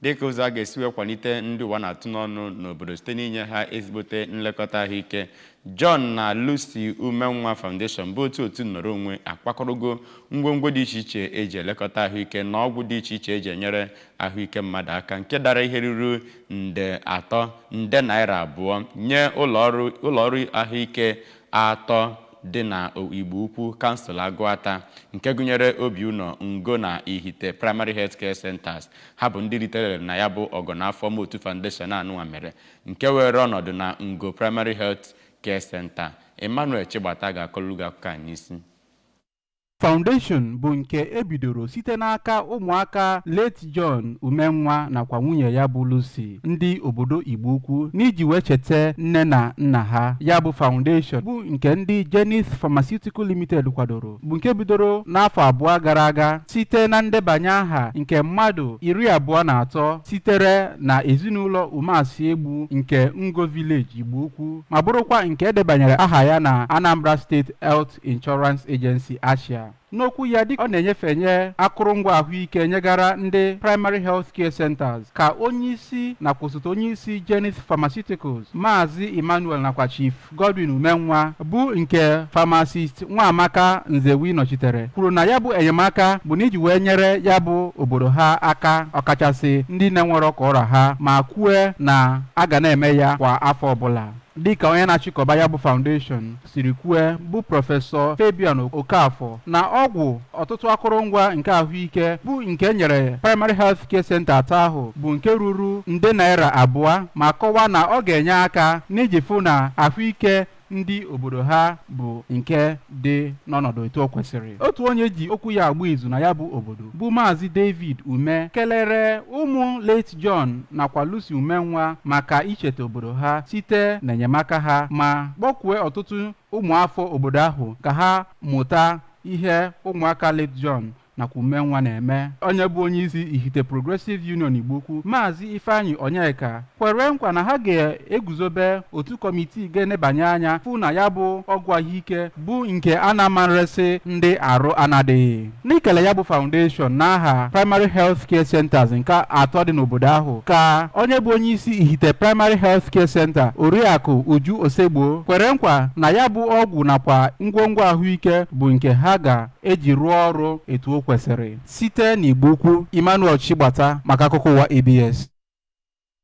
dịka ụzọ a ga-esi wee kwalite ndị ụwa na-atụ n'ọnụ n'obodo site n'inye ha ezigbote nlekọta ahụike. John na Lucy Umenwa Foundation bụ otu nnọrọ onwe akpakọrọgo ngwongwo dị iche iche eji elekọta ahụike na ọgwụ dị iche iche eji enyere ahụike mmadụ aka nke dara ihe ruru nde naira 2 nye ụlọọrụ ahụike 3 dị na Igbo Ukwu kansụl Agụata nke gụnyere Obiụnọ, Ngo na Ihite Primary Health Care Centers. Ha bụ ndị ritere na ya bụ ọgọ n'afọ Motu Foundation anụnwa mere nke were ọnọdụ na Ngo Primary Health Care Center. Emmanuel Chigbata ga-akọlụ gị akụkọ anyị isi. Foundation bụ nke ebidoro site n'aka ụmụaka late John Umenwa nakwa nwunye ya bụ Lucy ndị obodo Igbo Ukwu n'iji wee cheta nne na nna ha. Ya bụ foundation bụ nke ndị Genis Pharmaceutical Limited kwadoro, bụ nke bidoro n'afọ 2 gara aga site na ndebanye aha nke mmadụ 23 sitere na ezinụlọ Umasi Egbu nke Ngo Village Igbo Ukwu, ma bụrụkwa nke edebanyere aha ya na Anambra State Health Insurance Agency Asia. N'okwu ya dịka ọ na-enyefenye akụrụngwa ahụike nyegara ndị Primary Health Care Centers ka onyeisi nakwa osote onyeisi Genis Pharmaceuticals Maazị Emmanuel nakwa Chief Godwin Umenwa bụ nke pharmacist Nwaamaka Nzewi nọchitere kwuru na ya bụ enyemaka bụ n'iji wee nyere ya bụ obodo ha aka, ọkachasị ndị na-enwere ọka ọrịa ha, ma kwue na a ga na-eme ya kwa afọ ọbụla. Dịka onye na-achịkọba ya bụ foundation siri kwue bụ Prọfesọ Fabian Okafọ na ọgwụ ọtụtụ akụrụngwa nke ahụike bụ nke nyere Primary Health Care Center 3 ahụ bụ nke ruru nde naira 2, ma kọwaa na ọ ga-enye aka n'iji fụ na ahụike ndị obodo ha bụ nke dị n'ọnọdụ etu o kwesịrị. Otu onye ji okwu ya agba izu na ya bụ obodo bụ Maazị David Ume kelere ụmụ late John nakwa Lucy Umenwa maka icheta obodo ha site n'enyemaka ha, ma kpọkwue ọtụtụ ụmụafọ obodo ahụ ka ha mụta ihe ụmụaka late John nakwa Umenwa na-eme. Onye bụ onye isi Ihite Progressive Union Igbo Ukwu Maazị Ifeanyi Onyeka kwere nkwa na ha ga-eguzobe otu kọmitii ga-enebanye anya fụ na ya bụ ọgwụ ahụike bụ nke a na-amarịsị ndị arụ anadịghị. N'ikele ya bụ foundation n'aha Primary Health Care Centers nke 3 dị n'obodo ahụ, ka onye bụ onye isi Ihite Primary Health Care Center Oriakụ Uju Osegbo kwere nkwa na ya bụ ọgwụ nakwa ngwongwo ahụike bụ nke ha ga-eji rụọ ọrụ etu o kwesịrị. Site n'Igbo Ukwu, Emmanuel Chigbata maka akụkọ ụwa ABS.